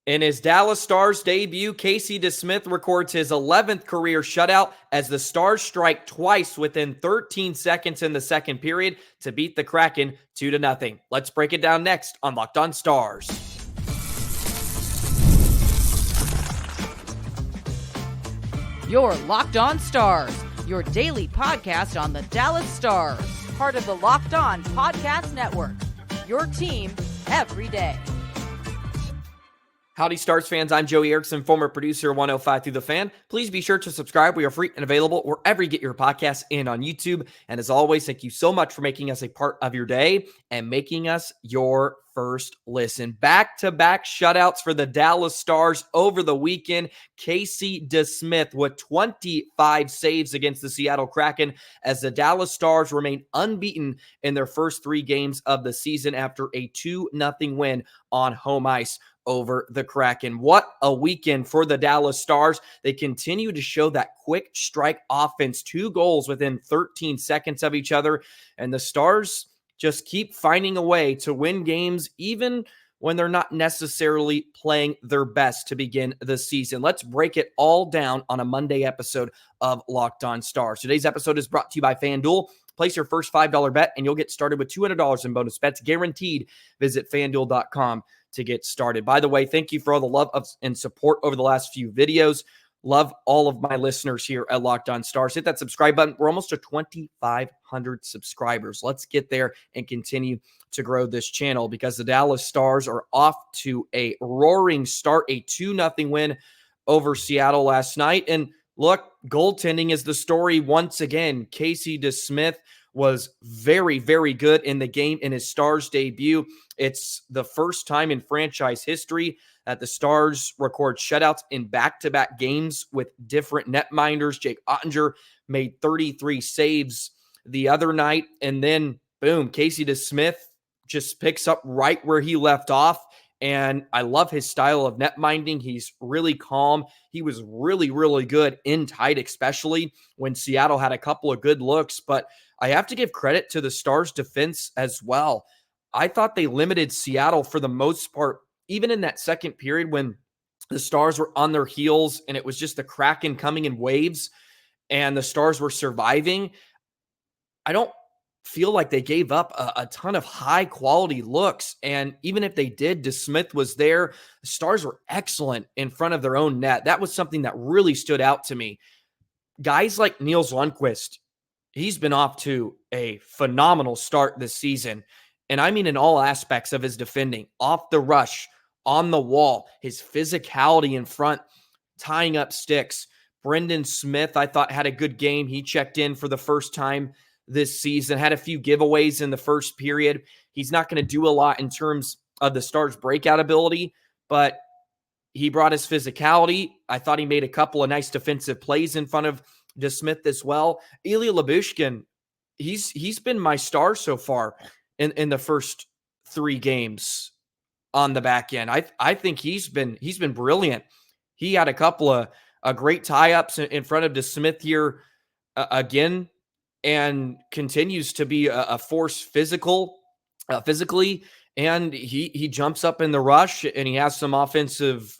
In his Dallas Stars debut, Casey Desmith records his 11th career shutout as the Stars strike twice within 13 seconds in the second period to beat the Kraken 2-0. Let's break it down next on Locked On Stars. You're Locked On Stars, your daily podcast on the Dallas Stars, part of the Locked On Podcast Network, your team every day. Howdy, Stars fans. I'm Joey Erickson, former producer of 105 Through the Fan. Please be sure to subscribe. We are free and available wherever you get your podcasts and on YouTube. And as always, thank you so much for making us a part of your day and making us your first listen. Back-to-back shutouts for the Dallas Stars over the weekend. Casey Desmith with 25 saves against the Seattle Kraken as the Dallas Stars remain unbeaten in their first 3 games of the season after a 2-0 win on home ice over the Kraken. What a weekend for the Dallas Stars. They continue to show that quick strike offense, 2 goals within 13 seconds of each other, and the Stars just keep finding a way to win games even when they're not necessarily playing their best to begin the season. Let's break it all down on a Monday episode of Locked On Stars. Today's episode is brought to you by FanDuel. Place your first $5 bet and you'll get started with $200 in bonus bets guaranteed. Visit FanDuel.com to get started. By the way, thank you for all the love and support over the last few videos. Love all of my listeners here at Locked On Stars. Hit that subscribe button. We're almost at 2,500 subscribers. Let's get there and continue to grow this channel because the Dallas Stars are off to a roaring start, a 2-0 win over Seattle last night. And look, goaltending is the story once again. Casey Desmith was very, very good in the game in his Stars debut. It's the first time in franchise history that the Stars record shutouts in back-to-back games with different netminders. Jake Ottinger made 33 saves the other night, and then, boom, Casey Desmith just picks up right where he left off, and I love his style of netminding. He's really calm. He was really, really good in tight, especially when Seattle had a couple of good looks, but I have to give credit to the Stars defense as well. I thought they limited Seattle for the most part, even in that second period when the Stars were on their heels and it was just the Kraken coming in waves and the Stars were surviving. I don't feel like they gave up a ton of high quality looks. And even if they did, Desmith was there. The Stars were excellent in front of their own net. That was something that really stood out to me. Guys like Nils Lundkvist, he's been off to a phenomenal start this season. And I mean in all aspects of his defending, off the rush, on the wall, his physicality in front, tying up sticks. Brendan Smith, I thought, had a good game. He checked in for the first time this season, had a few giveaways in the first period. He's not going to do a lot in terms of the Stars' breakout ability, but he brought his physicality. I thought he made a couple of nice defensive plays in front of Desmith as well. Ilya Lyubushkin, he's been my star so far in the first 3 games on the back end. I think he's been brilliant. He had a couple of great tie-ups in front of Desmith here again, and continues to be a force physically, and he jumps up in the rush, and he has some offensive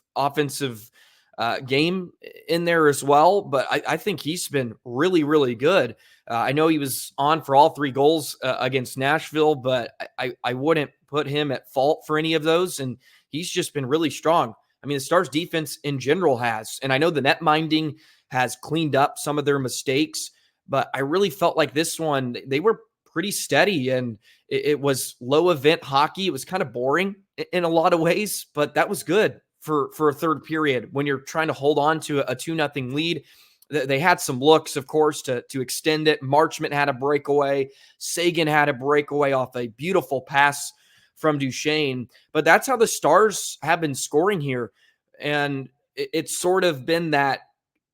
game in there as well. But I think he's been really, really good. I know he was on for all 3 goals against Nashville, but I wouldn't put him at fault for any of those. And he's just been really strong. I mean, the Stars defense in general has, and I know the net minding has cleaned up some of their mistakes, but I really felt like this one, they were pretty steady, and it was low event hockey. It was kind of boring in a lot of ways, but that was good for a third period when you're trying to hold on to a 2-0 lead. They had some looks, of course, to extend it. Marchment had a breakaway. Sagan had a breakaway off a beautiful pass from Duchesne. But that's how the Stars have been scoring here. And it's sort of been that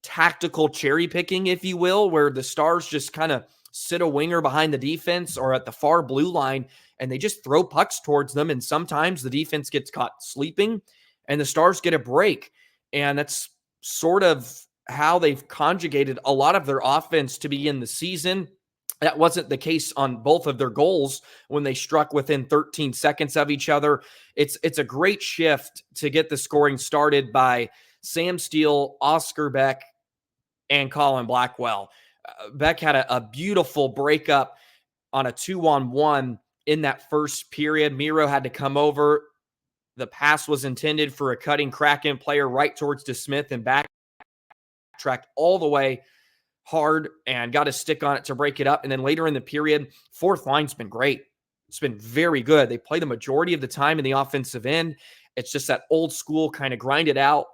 tactical cherry picking, if you will, where the Stars just kind of sit a winger behind the defense or at the far blue line, and they just throw pucks towards them. And sometimes the defense gets caught sleeping and the Stars get a break. And that's sort of how they've conjugated a lot of their offense to begin the season. That wasn't the case on both of their goals when they struck within 13 seconds of each other. It's a great shift to get the scoring started by Sam Steele, Oscar Beck, and Colin Blackwell. Beck had a beautiful breakup on a 2-on-1 in that first period. Miro had to come over. The pass was intended for a cutting Kraken player right towards Desmith and backtracked all the way hard and got a stick on it to break it up. And then later in the period, fourth line's been great. It's been very good. They play the majority of the time in the offensive end. It's just that old school kind of grind it out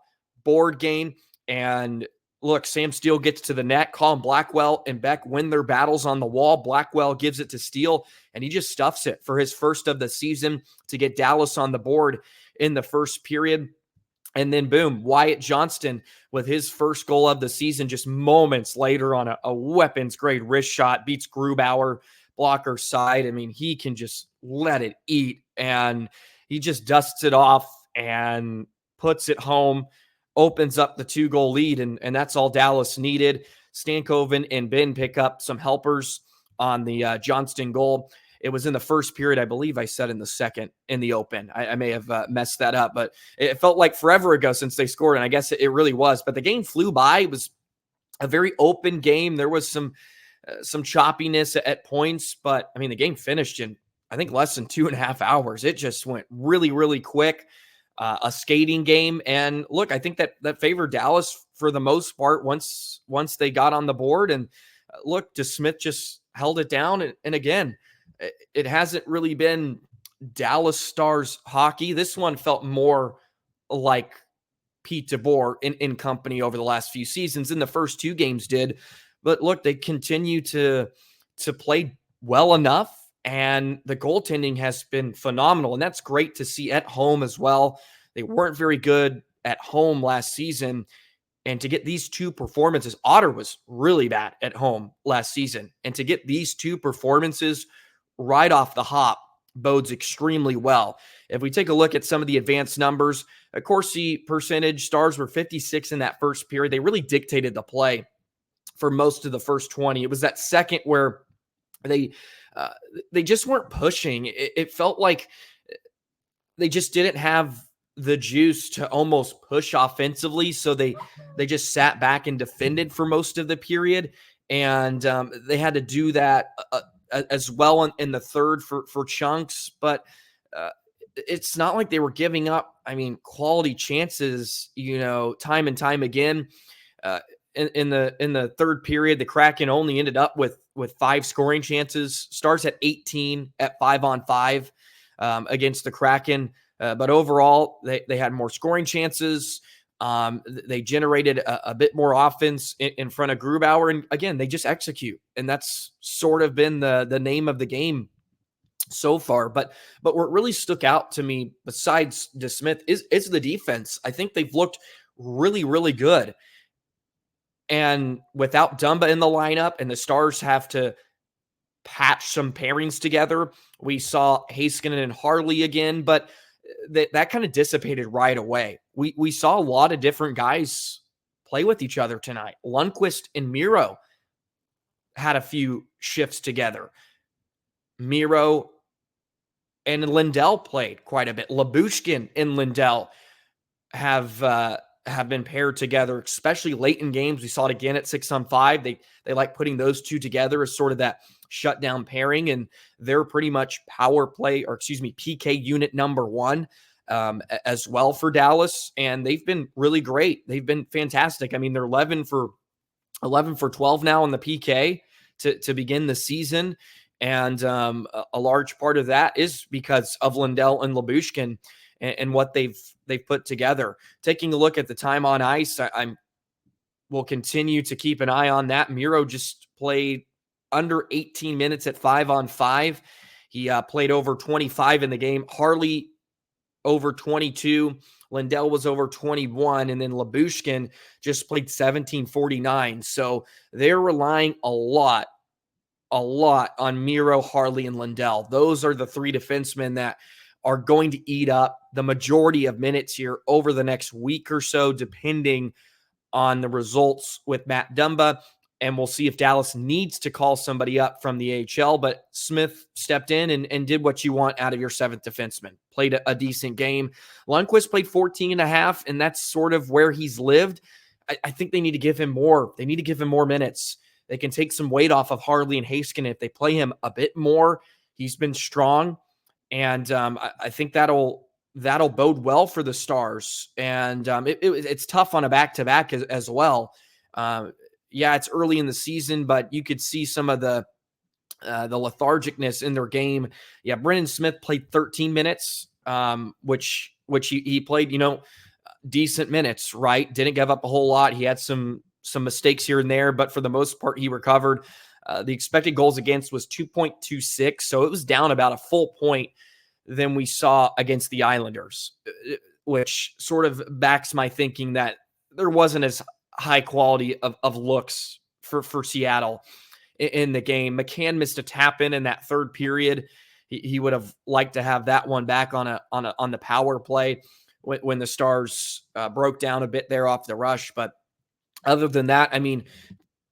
board game. And look, Sam Steele gets to the net. Colin Blackwell and Beck win their battles on the wall. Blackwell gives it to Steele, and he just stuffs it for his first of the season to get Dallas on the board in the first period. And then, boom, Wyatt Johnston with his first goal of the season just moments later on a weapons-grade wrist shot, beats Grubauer, blocker side. I mean, he can just let it eat, and he just dusts it off and puts it home, opens up the 2-goal lead, and that's all Dallas needed. Stankoven and Ben pick up some helpers on the Johnston goal. It was in the first period. I believe I said in the second in the open. I may have messed that up, but it felt like forever ago since they scored, and I guess it really was. But the game flew by. It was a very open game. There was some choppiness at points, but, I mean, the game finished in, I think, less than 2.5 hours. It just went really, really quick. A skating game. And look, I think that favored Dallas for the most part once they got on the board. And look, Desmith just held it down. And again, it hasn't really been Dallas Stars hockey. This one felt more like Pete DeBoer in company over the last few seasons. And the first 2 games did. But look, they continue to play well enough. And the goaltending has been phenomenal. And that's great to see at home as well. They weren't very good at home last season. And to get these 2 performances, Otter was really bad at home last season. And to get these 2 performances right off the hop bodes extremely well. If we take a look at some of the advanced numbers, of course, the percentage, Stars were 56 in that first period. They really dictated the play for most of the first 20. It was that second where they just weren't pushing. It felt like they just didn't have the juice to almost push offensively. So they just sat back and defended for most of the period. And they had to do that as well in the third for chunks. But it's not like they were giving up, I mean, quality chances, time and time again. In the third period, the Kraken only ended up with 5 scoring chances. Stars at 18 at 5-on-5 against the Kraken. But overall, they had more scoring chances. They generated a bit more offense in front of Grubauer. And again, they just execute. And that's sort of been the name of the game so far. But what really stuck out to me, besides Desmith, is the defense. I think they've looked really, really good. And without Dumba in the lineup, and the Stars have to patch some pairings together, we saw Heiskanen and Harley again, but that kind of dissipated right away. We saw a lot of different guys play with each other tonight. Lundkvist and Miro had a few shifts together. Miro and Lindell played quite a bit. Lyubushkin and Lindell have been paired together, especially late in games. We saw it again at 6-on-5. They like putting those 2 together as sort of that shutdown pairing, and they're pretty much PK unit number 1 as well for Dallas. And they've been really great. They've been fantastic. I mean, they're 11 for 12 now in the PK to begin the season. And a large part of that is because of Lindell and Lyubushkin and what they've put together. Taking a look at the time on ice, I will continue to keep an eye on that. Miro just played under 18 minutes at 5-on-5. He played over 25 in the game. Harley over 22. Lindell was over 21. And then Lyubushkin just played 17:49. So they're relying a lot on Miro, Harley, and Lindell. Those are the 3 defensemen that are going to eat up the majority of minutes here over the next week or so, depending on the results with Matt Dumba. And we'll see if Dallas needs to call somebody up from the AHL. But Smith stepped in and did what you want out of your seventh defenseman. Played a decent game. Lundkvist played 14 and a half, and that's sort of where he's lived. I think they need to give him more. They need to give him more minutes. They can take some weight off of Harley and Haskin if they play him a bit more. He's been strong, and I think that'll bode well for the Stars. And it's tough on a back-to-back as well. Yeah, it's early in the season, but you could see some of the lethargicness in their game. Yeah, Brendan Smith played 13 minutes, which he played, decent minutes, right? Didn't give up a whole lot. He had some mistakes here and there, but for the most part, he recovered. The expected goals against was 2.26, so it was down about a full point than we saw against the Islanders, which sort of backs my thinking that there wasn't as high quality of looks for Seattle in the game. McCann missed a tap in that third period. He would have liked to have that one back on the power play when the Stars broke down a bit there off the rush. But other than that, I mean,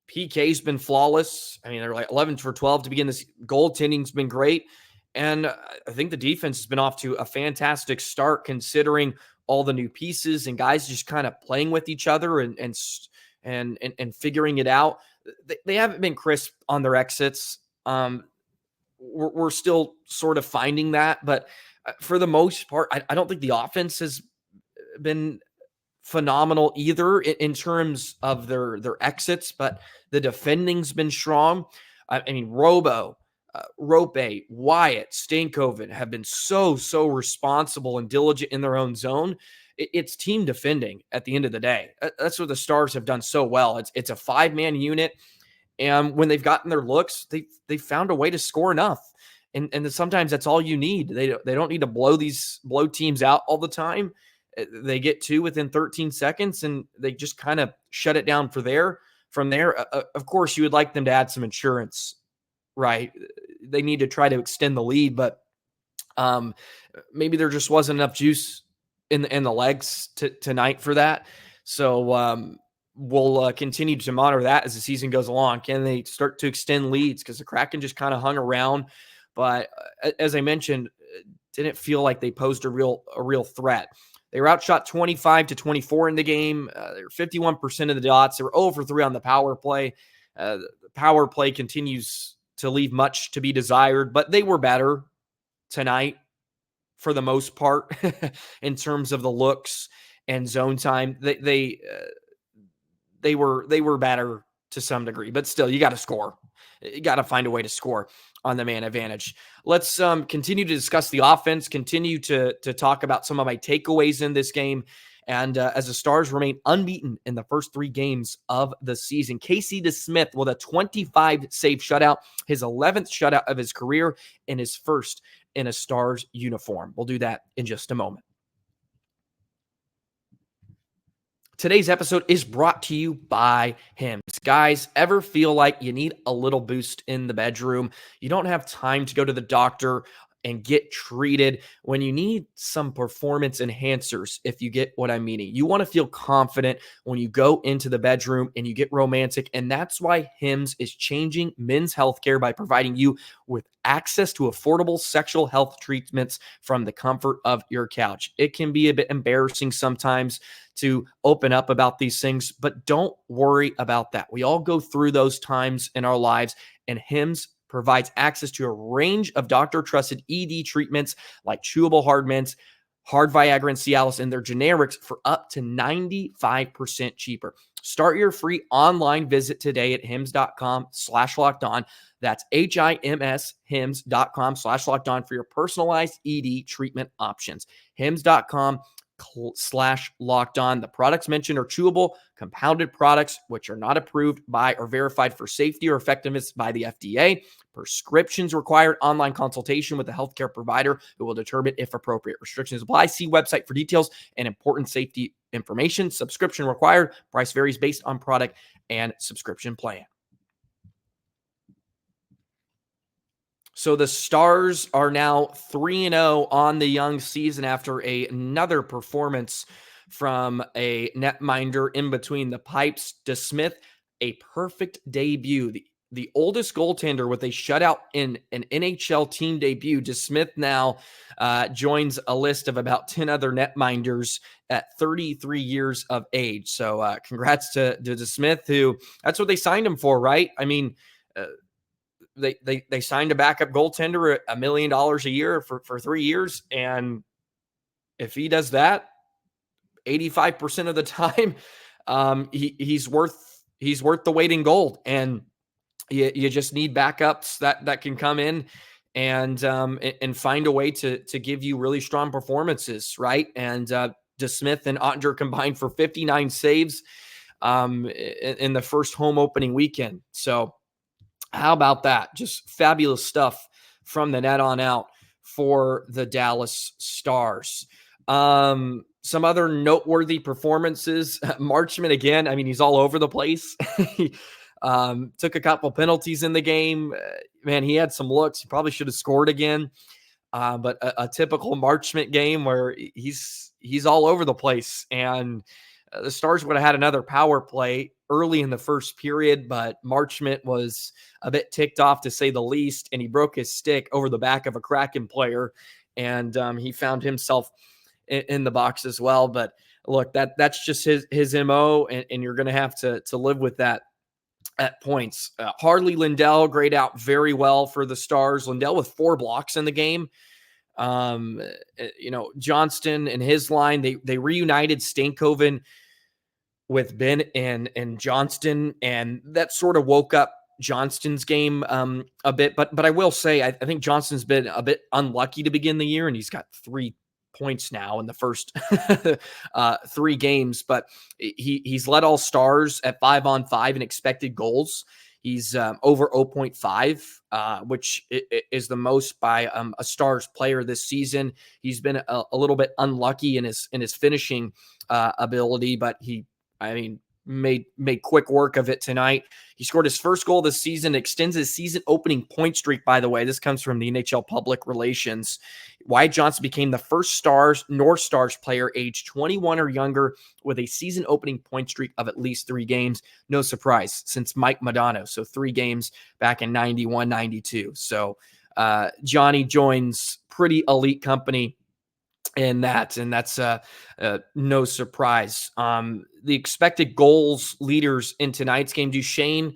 PK's been flawless. I mean, they're like 11 for 12 to begin this. Goaltending's been great. And I think the defense has been off to a fantastic start considering all the new pieces and guys just kind of playing with each other and figuring it out. They haven't been crisp on their exits. We're still sort of finding that, but for the most part, I don't think the offense has been phenomenal either in terms of their exits, but the defending's been strong. I mean, Rope, Wyatt, Stankoven have been so responsible and diligent in their own zone. It's team defending at the end of the day. That's what the Stars have done so well. It's a 5-man unit, and when they've gotten their looks, they found a way to score enough. And sometimes that's all you need. They don't need to blow teams out all the time. They get two within 13 seconds, and they just kind of shut it down from there. Of course, you would like them to add some insurance, right? They need to try to extend the lead, but maybe there just wasn't enough juice in the legs tonight for that. So we'll continue to monitor that as the season goes along. Can they start to extend leads? Because the Kraken just kind of hung around, but as I mentioned, didn't feel like they posed a real threat. They were outshot 25-24 in the game. They were 51% of the dots. They were 0 for 3 on the power play. The power play continues to leave much to be desired, but they were better tonight for the most part in terms of the looks and zone time. They were better to some degree, but still, you got to score. You got to find a way to score on the man advantage. Let's continue to discuss the offense, continue to talk about some of my takeaways in this game. And as the Stars remain unbeaten in the first 3 games of the season, Casey Desmith with a 25-save shutout, his 11th shutout of his career, and his first in a Stars uniform. We'll do that in just a moment. Today's episode is brought to you by Hims. Guys, ever feel like you need a little boost in the bedroom? You don't have time to go to the doctor and get treated when you need some performance enhancers, if you get what I'm meaning. You want to feel confident when you go into the bedroom and you get romantic, and that's why Hims is changing men's healthcare by providing you with access to affordable sexual health treatments from the comfort of your couch. It can be a bit embarrassing sometimes to open up about these things, but don't worry about that. We all go through those times in our lives, and Hims provides access to a range of doctor-trusted ED treatments like chewable hard mints, hard Viagra and Cialis, and their generics for up to 95% cheaper. Start your free online visit today at hims.com/lockedon. That's HIMS, hims.com/lockedon for your personalized ED treatment options. hims.com/lockedon. The products mentioned are chewable, compounded products, which are not approved by or verified for safety or effectiveness by the FDA. Prescriptions required online consultation with a healthcare provider who will determine if appropriate. Restrictions apply. See website for details and important safety information. Subscription required. Price varies based on product and subscription plan. So the Stars are now 3-0 on the young season after another performance from a netminder in between the pipes. Desmith, a perfect debut. The oldest goaltender with a shutout in an NHL team debut. Desmith now joins a list of about 10 other netminders at 33 years of age. So congrats to Desmith, who that's what they signed him for, right? I mean, they signed a backup goaltender $1 million a year for 3 years. And if he does that 85% of the time, he's worth the weight in gold. And you just need backups that can come in and find a way to give you really strong performances, right? And Desmith and Ottinger combined for 59 saves in the first home opening weekend. So how about that? Just fabulous stuff from the net on out for the Dallas Stars. Some other noteworthy performances. Marchment again. I mean, he's all over the place. He took a couple penalties in the game. Man, he had some looks. He probably should have scored again. But a typical Marchment game where he's all over the place. And the Stars would have had another power play early in the first period, but Marchment was a bit ticked off, to say the least, and he broke his stick over the back of a Kraken player, and he found himself in the box as well. But look, that's just his MO, and you're going to have to live with that at points. Harley Lindell grayed out very well for the Stars. Lindell with 4 blocks in the game. Johnston and his line, they reunited Stankoven with Ben and Johnston, and that sort of woke up Johnston's game a bit. But I will say, I think Johnston's been a bit unlucky to begin the year, and he's got 3 points now in the first 3 games. But he's led all Stars at 5-on-5 in expected goals. He's over 0.5, which is the most by a Stars player this season. He's been a little bit unlucky in his finishing ability, but he made quick work of it tonight. He scored his first goal this season, extends his season opening point streak, by the way. This comes from the NHL Public Relations. Wyatt Johnston became the first North Stars player aged 21 or younger with a season opening point streak of at least 3 games. No surprise, since Mike Modano. So 3 games back in 91, 92. So Johnny joins pretty elite company in that, and that's no surprise. The expected goals leaders in tonight's game, Duchesne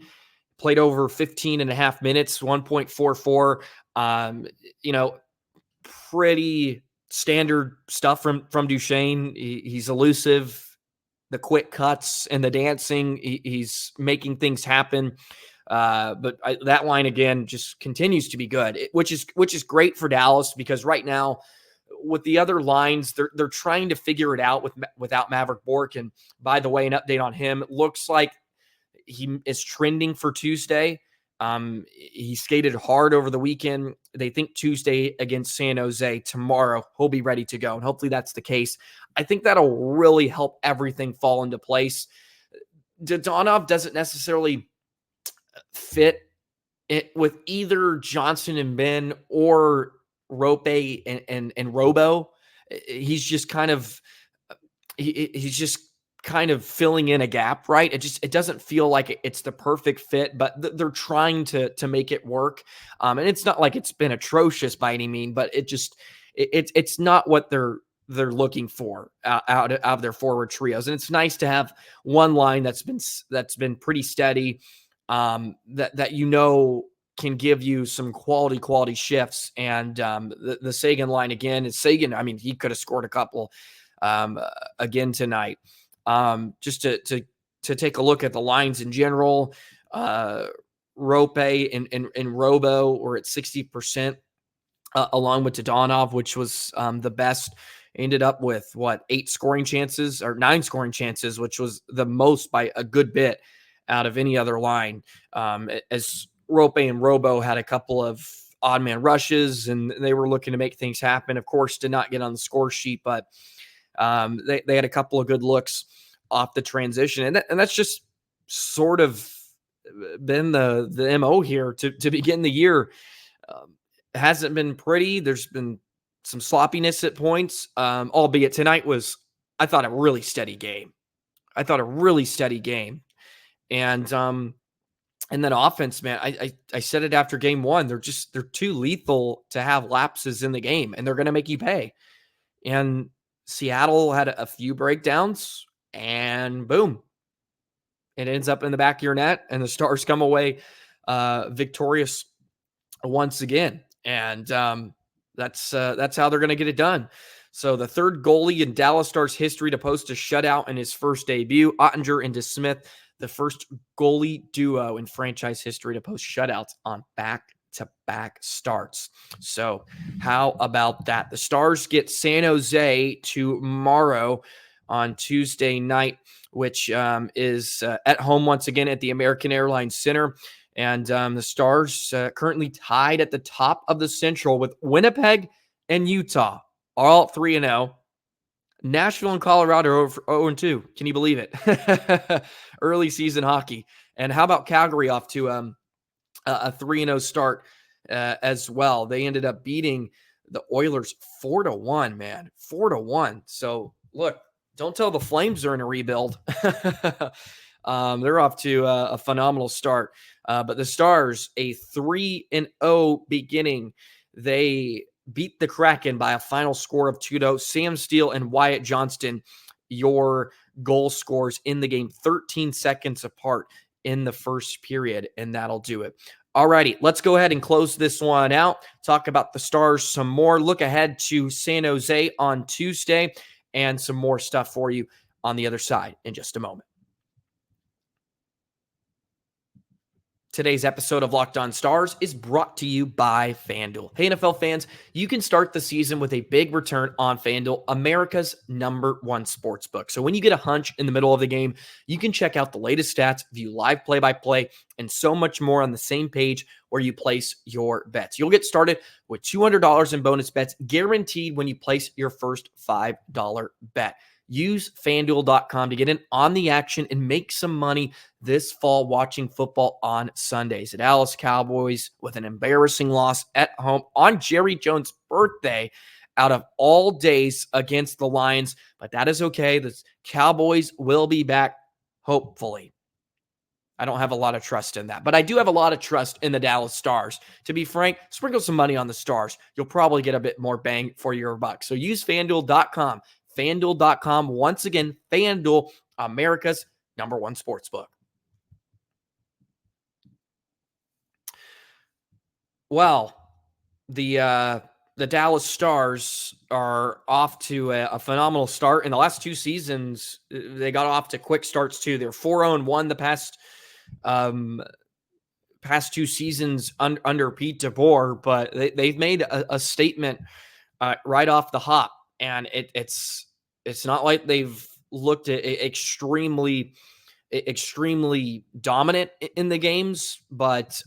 played over 15 and a half minutes, 1.44. Pretty standard stuff from Duchesne. He's elusive, the quick cuts and the dancing. He's making things happen. But that line again just continues to be good, which is great for Dallas, because right now, with the other lines, they're trying to figure it out without Maverick Bourque. And by the way, an update on him. It looks like he is trending for Tuesday. He skated hard over the weekend. They think Tuesday against San Jose. Tomorrow he'll be ready to go, and hopefully that's the case. I think that'll really help everything fall into place. Dodonov doesn't necessarily fit it with either Johnston and Ben or Rope and Robo. He's just kind of filling in a gap, right? It doesn't feel like it's the perfect fit, but they're trying to make it work. And it's not like it's been atrocious by any mean, but it's not what they're looking for out of their forward trios. And it's nice to have one line that's been pretty steady, that can give you some quality shifts. And the Sagan line again is Sagan. I mean, he could have scored a couple again tonight. Just to take a look at the lines in general, Rope and Robo were at 60%, along with Dodonov, which was the best. Ended up with 9 scoring chances, which was the most by a good bit out of any other line. As Rope and Robo had a couple of odd man rushes, and they were looking to make things happen. Of course, did not get on the score sheet, but they had a couple of good looks off the transition. And that's just sort of been the MO here to begin the year. It hasn't been pretty. There's been some sloppiness at points, albeit tonight was, I thought, a really steady game. And then offense, man, I said it after game one. They're too lethal to have lapses in the game, and they're going to make you pay. And Seattle had a few breakdowns, and boom, it ends up in the back of your net, and the Stars come away victorious once again. And that's how they're going to get it done. So the third goalie in Dallas Stars history to post a shutout in his first debut, Ottinger and Desmith, the first goalie duo in franchise history to post shutouts on back-to-back starts. So how about that? The Stars get San Jose tomorrow on Tuesday night, which is at home once again at the American Airlines Center. And the Stars currently tied at the top of the Central with Winnipeg and Utah, all 3-0. Nashville and Colorado are 0-2. Can you believe it? Early season hockey. And how about Calgary off to a 3-0 start as well? They ended up beating the Oilers 4-1, man. 4-1. So, look, don't tell the Flames they're in a rebuild. They're off to a phenomenal start. But the Stars, a 3-0 beginning. They beat the Kraken by a final score of 2-0. Sam Steele and Wyatt Johnston, your goal scores in the game, 13 seconds apart in the first period, and that'll do it. All righty, let's go ahead and close this one out. Talk about the Stars some more. Look ahead to San Jose on Tuesday, and some more stuff for you on the other side in just a moment. Today's episode of Locked On Stars is brought to you by FanDuel. Hey, NFL fans, you can start the season with a big return on FanDuel, America's #1 sportsbook. So when you get a hunch in the middle of the game, you can check out the latest stats, view live play-by-play, and so much more on the same page where you place your bets. You'll get started with $200 in bonus bets guaranteed when you place your first $5 bet. Use FanDuel.com to get in on the action and make some money this fall watching football on Sundays. The Dallas Cowboys with an embarrassing loss at home on Jerry Jones' birthday out of all days against the Lions. But that is okay. The Cowboys will be back, hopefully. I don't have a lot of trust in that, but I do have a lot of trust in the Dallas Stars. To be frank, sprinkle some money on the Stars. You'll probably get a bit more bang for your buck. So use FanDuel.com. FanDuel.com. Once again, FanDuel, America's #1 sportsbook. Well, the Dallas Stars are off to a phenomenal start. In the last two seasons, they got off to quick starts too. They're 4-1 the past two seasons under Pete DeBoer, but they've made a statement right off the hop. And it's not like they've looked at extremely dominant in the games, but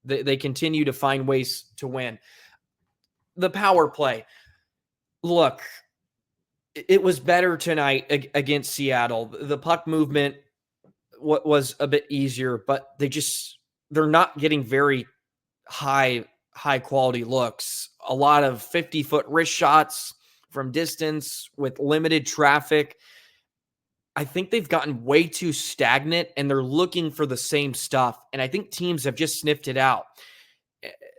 they continue to find ways to win. The power play. Look, it was better tonight against Seattle. The puck movement was a bit easier, but they're not getting very high quality looks. A lot of 50-foot wrist shots from distance with limited traffic. I think they've gotten way too stagnant and they're looking for the same stuff. And I think teams have just sniffed it out.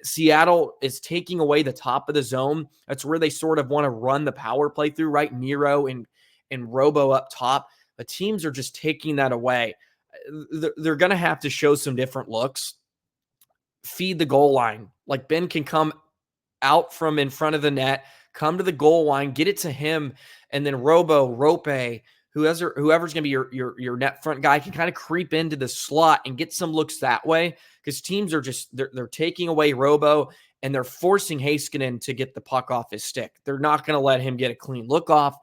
Seattle is taking away the top of the zone. That's where they sort of want to run the power play through, right? Miro and Robo up top. But teams are just taking that away. They're going to have to show some different looks. Feed the goal line. Like Ben can come out from in front of the net, come to the goal line, get it to him, and then Rope, whoever's going to be your net front guy can kind of creep into the slot and get some looks that way, because teams are they're taking away Robo and they're forcing Heiskanen to get the puck off his stick. They're not going to let him get a clean look off.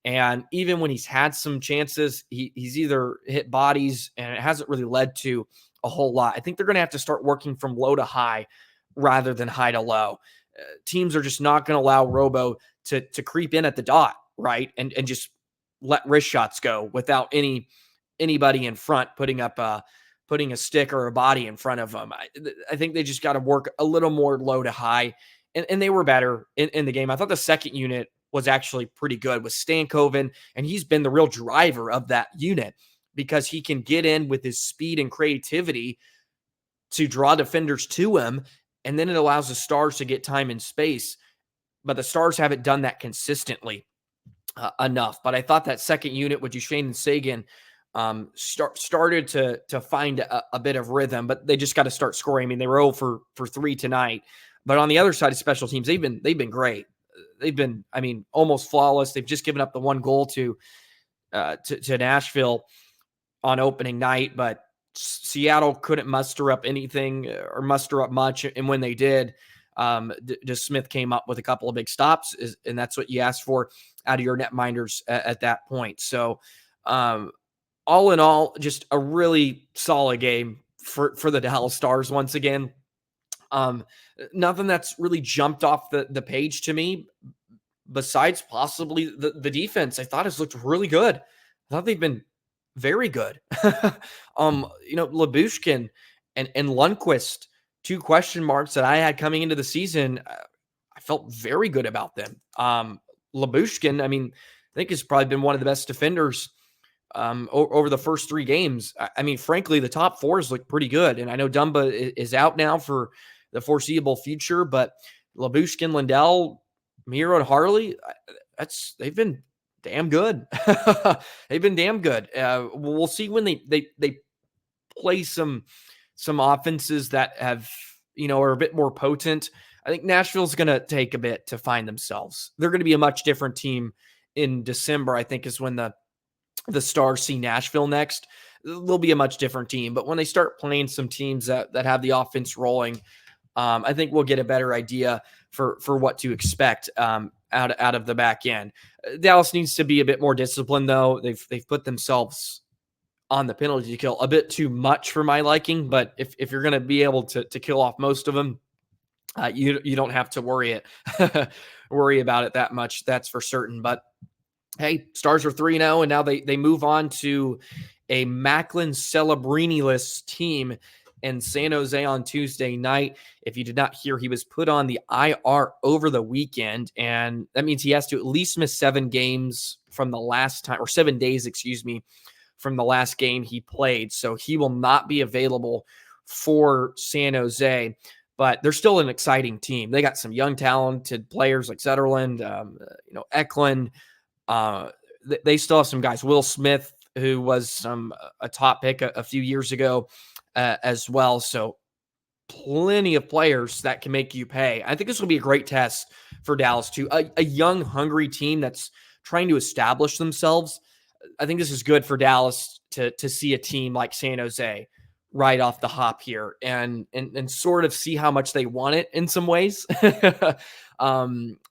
And even when he's had some chances, he's either hit bodies and it hasn't really led to a whole lot. I think they're going to have to start working from low to high rather than high to low. Teams are just not going to allow Robo to creep in at the dot, right? And just let wrist shots go without anybody in front putting a stick or a body in front of them. I think they just got to work a little more low to high, and they were better in the game. I thought the second unit was actually pretty good with Stankoven, and he's been the real driver of that unit. because he can get in with his speed and creativity to draw defenders to him, and then it allows the Stars to get time and space. But the Stars haven't done that consistently enough. But I thought that second unit with Duchesne and Seguin started to find a bit of rhythm, but they just got to start scoring. I mean, they were 0 for 3 tonight. But on the other side of special teams, they've been great. They've been, I mean, almost flawless. They've just given up the one goal to Nashville on opening night, but Seattle couldn't muster up anything or muster up much. And when they did, Desmith came up with a couple of big stops, and that's what you asked for out of your netminders at that point. So all in all, just a really solid game for the Dallas Stars once again. Nothing that's really jumped off the page to me besides possibly the defense. I thought has looked really good. I thought they've been very good. Lyubushkin and Lundkvist, 2 question marks that I had coming into the season. I felt very good about them. Lyubushkin, I mean, I think has probably been one of the best defenders over the first 3 games. I mean, frankly, the top 4s look pretty good. And I know Dumba is out now for the foreseeable future, but Lyubushkin, Lindell, Miro, and Harley, they've been damn good. They've been damn good. We'll see when they play some offenses that have, are a bit more potent. I think Nashville's going to take a bit to find themselves. They're going to be a much different team in December, I think, is when the Stars see Nashville next. They'll be a much different team. But when they start playing some teams that have the offense rolling, I think we'll get a better idea for what to expect out of the back end. Dallas needs to be a bit more disciplined, though. They've put themselves on the penalty kill a bit too much for my liking. But if you're going to be able to kill off most of them, you don't have to worry about it that much. That's for certain. But hey, Stars are 3-0, and now they move on to a Macklin Celebrini-less team in San Jose on Tuesday night. If you did not hear, he was put on the IR over the weekend, and that means he has to at least miss 7 games from the last time, or 7 days, from the last game he played. So he will not be available for San Jose, but they're still an exciting team. They got some young, talented players like Zetterlund, Eklund. They still have some guys. Will Smith, who was a top pick a few years ago as well. So plenty of players that can make you pay. I think this will be a great test for Dallas too. A young, hungry team that's trying to establish themselves. I think this is good for Dallas to see a team like San Jose right off the hop here and sort of see how much they want it in some ways.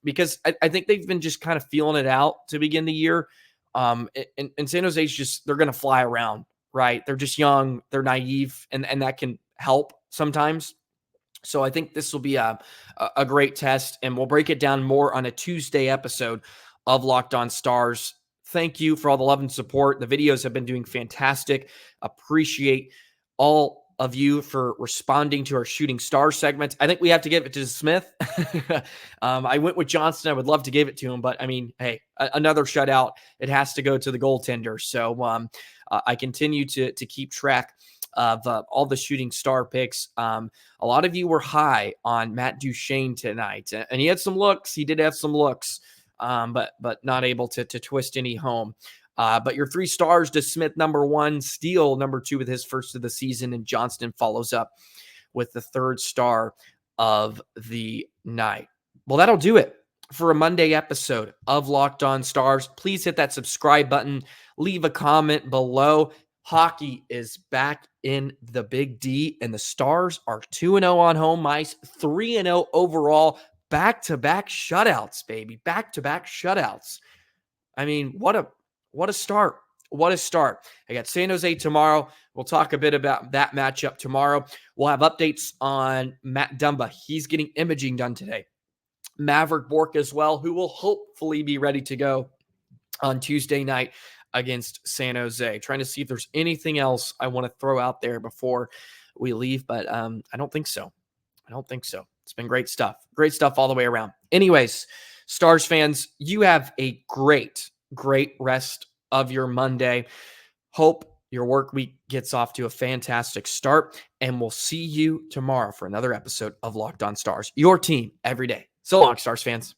Because I think they've been just kind of feeling it out to begin the year. And San Jose's they're going to fly around, right? They're just young, they're naive, and that can help sometimes. So I think this will be a great test, and we'll break it down more on a Tuesday episode of Locked On Stars. Thank you for all the love and support. The videos have been doing fantastic. Appreciate all of you for responding to our Shooting Stars segment. I think we have to give it to Smith. I went with Johnston. I would love to give it to him, but I mean, hey, another shutout. It has to go to the goaltender. So I continue to keep track of all the Shooting Star picks. A lot of you were high on Matt Duchesne tonight, and he had some looks. He did have some looks, but not able to twist any home. But your 3 stars, Desmith, number 1, Steele, number 2 with his first of the season, and Johnston follows up with the 3rd star of the night. Well, that'll do it for a Monday episode of Locked On Stars. Please hit that subscribe button. Leave a comment below. Hockey is back in the Big D, and the Stars are 2-0 on home ice, 3-0 overall. Back-to-back shutouts, baby. Back-to-back shutouts. I mean, what a start. What a start. I got San Jose tomorrow. We'll talk a bit about that matchup tomorrow. We'll have updates on Matt Dumba. He's getting imaging done today. Maverick Bourque as well, who will hopefully be ready to go on Tuesday night against San Jose. Trying to see if there's anything else I want to throw out there before we leave, but I don't think so. It's been great stuff. Great stuff all the way around. Anyways, Stars fans, you have a great rest of your Monday. Hope your work week gets off to a fantastic start, and we'll see you tomorrow for another episode of Locked On Stars, your team every day. So long, Stars fans.